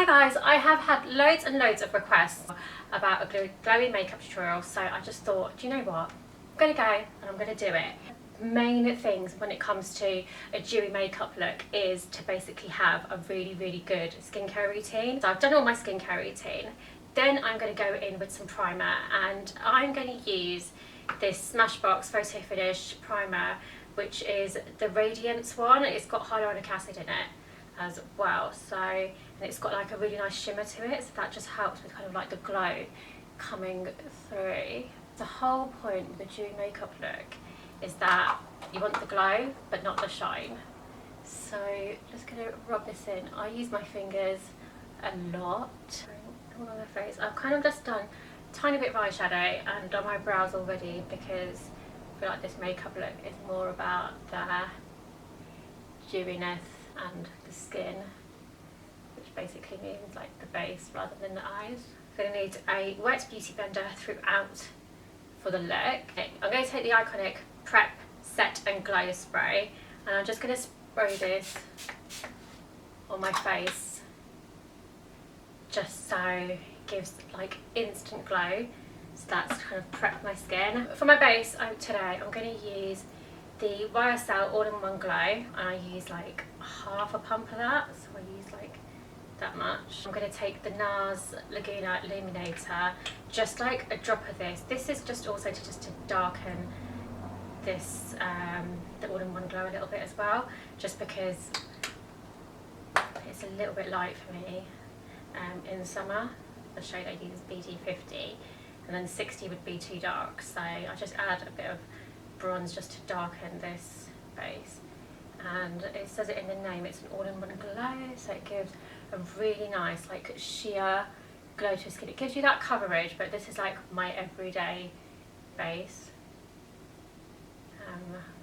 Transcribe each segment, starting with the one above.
Hi guys, I have had loads and loads of requests about a glowy makeup tutorial, so I just thought, do you know what? I'm going to go and I'm going to do it. Main things when it comes to a dewy makeup look is to basically have a really good skincare routine. So I've done all my skincare routine. Then I'm going to go in with some primer, and I'm going to use this Smashbox Photo Finish primer, which is the Radiance one. It's got hyaluronic acid in it as well, so, and it's got like a really nice shimmer to it, so that just helps with kind of like the glow coming through. The whole point with the dewy makeup look is that you want the glow but not the shine. So just gonna rub this in. I use my fingers a lot all on my face. I've kind of just done a tiny bit of eyeshadow and done my brows already, because I feel like this makeup look is more about the dewiness and the skin, which basically means like the base rather than the eyes. I'm going to need a wet beauty blender throughout for the look. I'm going to take the iconic Prep Set and Glow spray, and I'm just going to spray this on my face just so it gives like instant glow. So that's to kind of prep my skin. For my base today, I'm going to use the YSL All-in-One Glow, and I use like half a pump of that, so I use like that much. I'm going to take the NARS Laguna Illuminator, just like a drop of this. This is just also to darken this the All-in-One Glow a little bit as well, just because it's a little bit light for me in the summer. The shade I use is BD50, and then 60 would be too dark, so I just add a bit of bronze just to darken this base. And it says it in the name, it's an all-in-one glow, so it gives a really nice like sheer glow to skin. It gives you that coverage, but this is like my everyday base,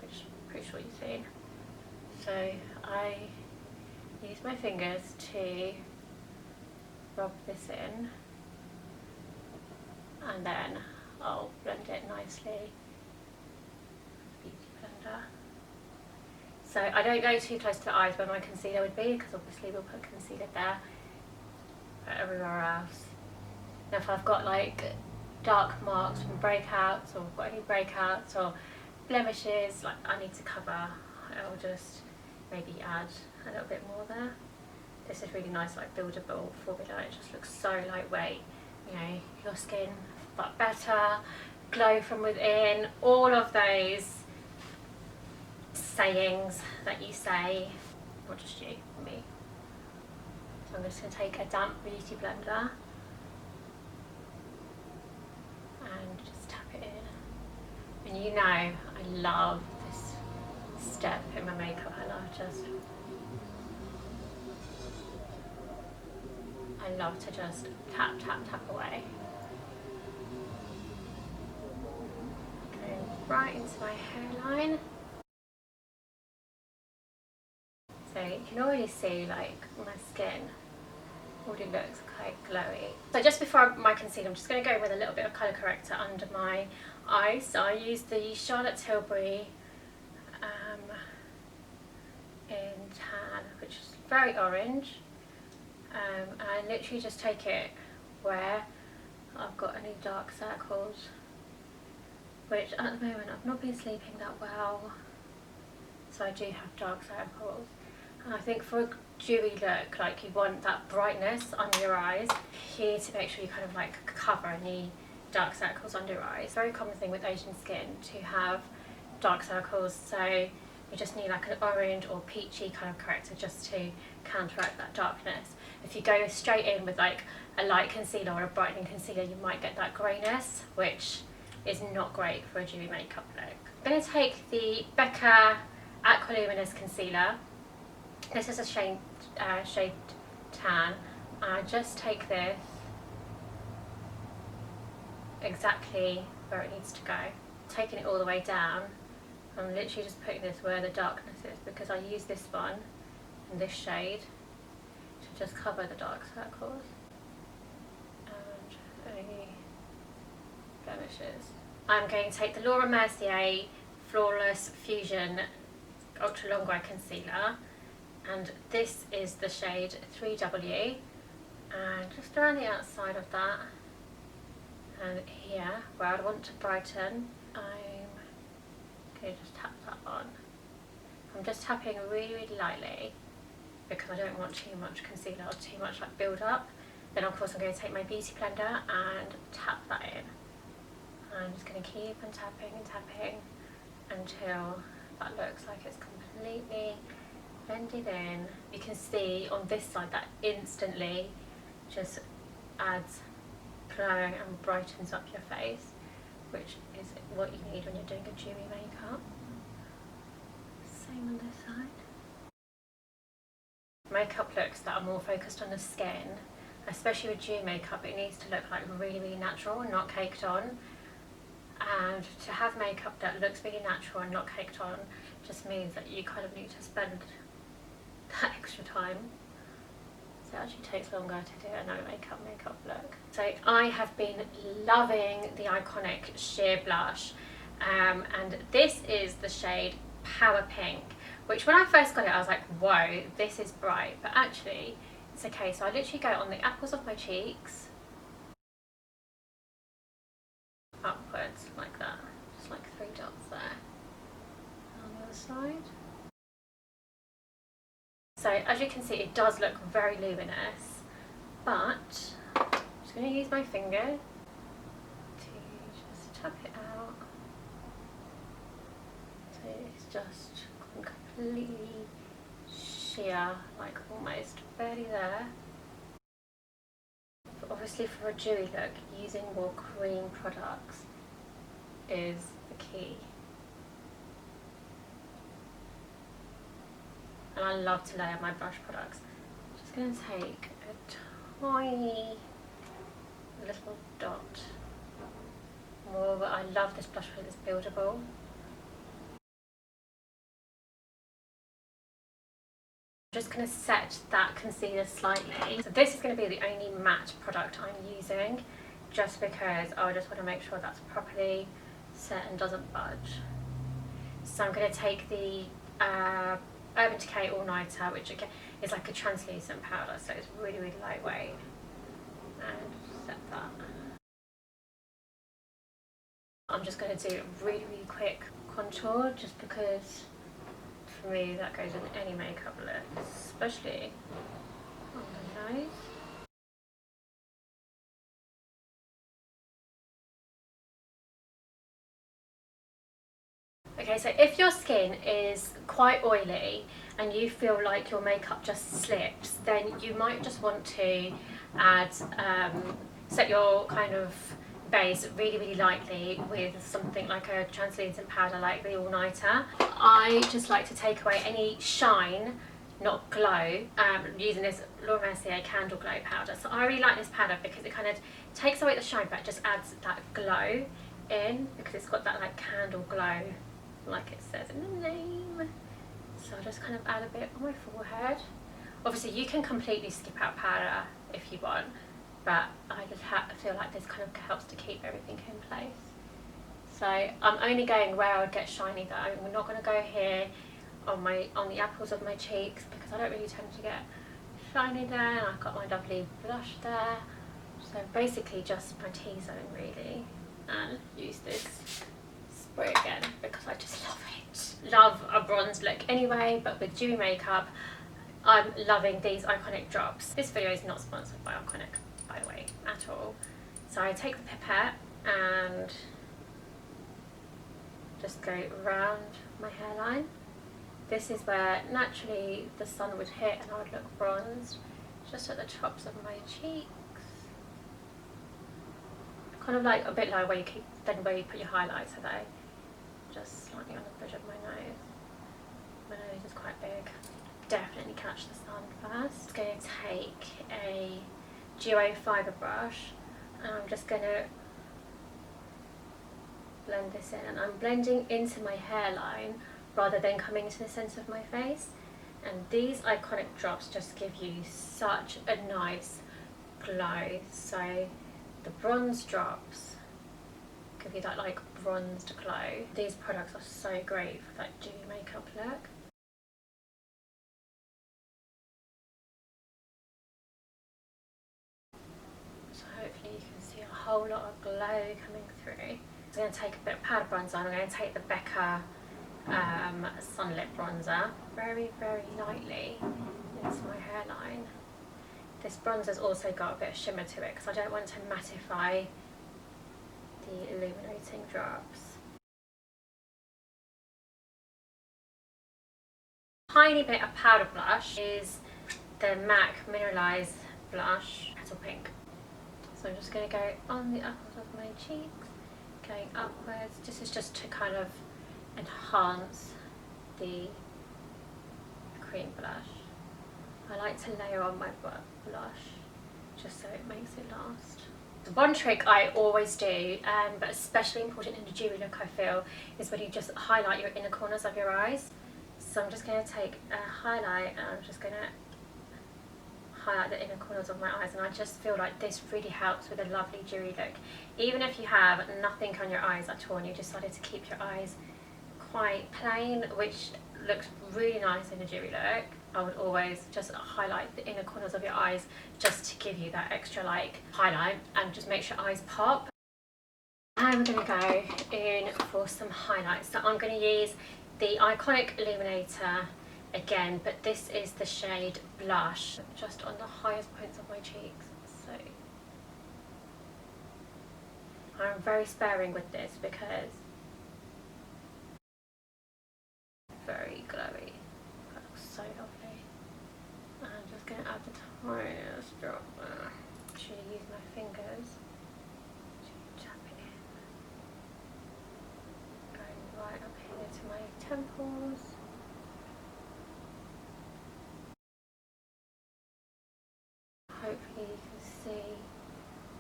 which I'm pretty sure you've seen. So I use my fingers to rub this in, and then I'll blend it nicely. Beauty blender. So I don't go too close to the eyes where my concealer would be, because obviously we'll put concealer there, but everywhere else. Now if I've got like dark marks from breakouts, or got any breakouts or blemishes like I need to cover, I'll just maybe add a little bit more there. This is really nice, like buildable formula. It just looks so lightweight. You know, your skin but better, glow from within, all of those sayings that you say, not just you, me. So I'm just going to take a damp beauty blender and just tap it in. And you know I love this step in my makeup. I love to just tap away. Going right into my hairline. So you can already see like my skin already looks quite glowy. So just before my concealer, I'm just going to go with a little bit of colour corrector under my eyes. So I use the Charlotte Tilbury in tan, which is very orange. And I literally just take it where I've got any dark circles, which at the moment I've not been sleeping that well, so I do have dark circles. And I think for a dewy look, like you want that brightness under your eyes. You need to make sure you kind of like cover any dark circles under your eyes. Very common thing with Asian skin to have dark circles, so you just need like an orange or peachy kind of corrector just to counteract that darkness. If you go straight in with like a light concealer or a brightening concealer, you might get that greyness, which is not great for a dewy makeup look. I'm going to take the Becca Aqua Luminous Concealer. This is a shade tan, and I just take this exactly where it needs to go. Taking it all the way down, I'm literally just putting this where the darkness is, because I use this one in this shade to just cover the dark circles and any blemishes. I'm going to take the Laura Mercier Flawless Fusion Ultra Long Wear Concealer, and this is the shade 3W, And just around the outside of that, and here where I want to brighten, I'm going to just tap that on. I'm just tapping really, really lightly because I don't want too much concealer or too much like build up. Then of course I'm going to take my beauty blender and tap that in. I'm just going to keep on tapping and tapping until that looks like it's completely blended in. You can see on this side that instantly just adds glow and brightens up your face, which is what you need when you're doing a dewy makeup. Same on this side. Makeup looks that are more focused on the skin, especially with dewy makeup, it needs to look like really, really natural and not caked on. And to have makeup that looks really natural and not caked on just means that you kind of need to spend that extra time. So it actually takes longer to do a no makeup look. So I have been loving the iconic sheer blush, and this is the shade Power Pink, which when I first got it I was like, whoa, this is bright, but actually it's okay. So I literally go on the apples of my cheeks, upwards like that, just like 3 dots there, on the other side. So as you can see, it does look very luminous, but I'm just going to use my finger to just tap it out. So it's just completely sheer, like almost barely there. But obviously for a dewy look, using more cream products is the key. And I love to layer my brush products. I'm just going to take a tiny little dot more, but I love this blush because it's buildable. I'm just going to set that concealer slightly. So this is going to be the only matte product I'm using, just because I just want to make sure that's properly set and doesn't budge. So I'm going to take the Urban Decay All Nighter, which again is like a translucent powder, so it's really, really lightweight, and set that. I'm just going to do a really, really quick contour, just because for me that goes in any makeup look, especially on the nose. Okay, so if your skin is quite oily and you feel like your makeup just slips, then you might just want to add, set your kind of base really, really lightly with something like a translucent powder like the All Nighter. I just like to take away any shine, not glow, using this Laura Mercier Candle Glow powder. So I really like this powder because it kind of takes away the shine but just adds that glow in, because it's got that like candle glow like it says in the name. So I'll just kind of add a bit on my forehead. Obviously you can completely skip out powder if you want, but I just feel like this kind of helps to keep everything in place. So I'm only going where I would get shiny though. I'm not going to go here on the apples of my cheeks because I don't really tend to get shiny there. I've got my lovely blush there. So basically just my T-zone really, and use this spray again because I just love it. Love a bronze look anyway, but with dewy makeup I'm loving these Iconic drops. This video is not sponsored by Iconic, by the way, at all. So I take the pipette and just go around my hairline. This is where naturally the sun would hit and I would look bronzed, just at the tops of my cheeks. Kind of like a bit like where you put your highlighter though. Just slightly on the bridge of my nose. My nose is quite big. Definitely catch the sun first. I'm going to take a Duo fibre brush and I'm just going to blend this in, and I'm blending into my hairline rather than coming to the centre of my face. And these Iconic drops just give you such a nice glow. So the bronze drops give you that like bronzed glow. These products are so great for that dewy makeup look. whole lot of glow coming through. So I'm going to take a bit of powder bronzer, and I'm going to take the Becca Sunlit Bronzer very, very lightly into my hairline. This bronzer's also got a bit of shimmer to it because I don't want to mattify the illuminating drops. Tiny bit of powder blush is the MAC Mineralized Blush Petal Pink. So I'm just going to go on the uppers of my cheeks, going upwards. This is just to kind of enhance the cream blush. I like to layer on my blush just so it makes it last. One trick I always do, but especially important in the dewy look I feel, is when you just highlight your inner corners of your eyes. So I'm just going to take a highlight and I'm just going to highlight the inner corners of my eyes, and I just feel like this really helps with a lovely dewy look. Even if you have nothing on your eyes at all and you decided to keep your eyes quite plain, which looks really nice in a dewy look, I would always just highlight the inner corners of your eyes just to give you that extra like highlight and just makes your eyes pop. I'm going to go in for some highlights. So I'm going to use the Iconic Illuminator again, but this is the shade Blush, just on the highest points of my cheeks. So I'm very sparing with this because very glowy. That looks so lovely. And I'm just going to add the tiniest drop there. Actually use my fingers to tap it in. Going right up here to my temples. Hopefully you can see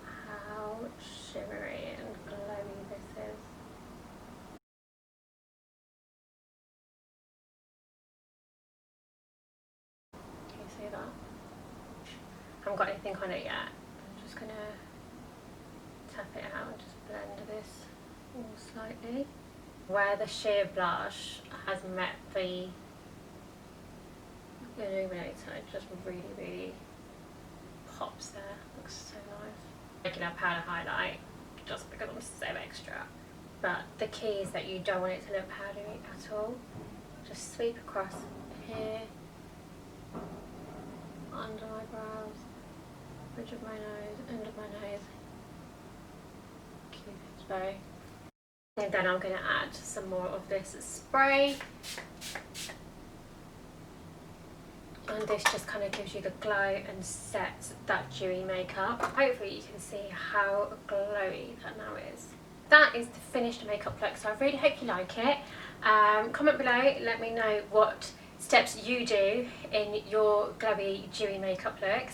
how shimmery and glowy this is. Can you see that? I haven't got anything on it yet. I'm just going to tap it out and just blend this all slightly. Where the sheer blush has met the illuminator, it just really, really pops there. Looks so nice. Making a powder highlight just because I'm so extra. But the key is that you don't want it to look powdery at all. Just sweep across here, under my brows, bridge of my nose, end of my nose, Cupid's bow. And then I'm going to add some more of this spray. And this just kind of gives you the glow and sets that dewy makeup. Hopefully you can see how glowy that now is. That is the finished makeup look, so I really hope you like it. Comment below, let me know what steps you do in your glowy, dewy makeup looks.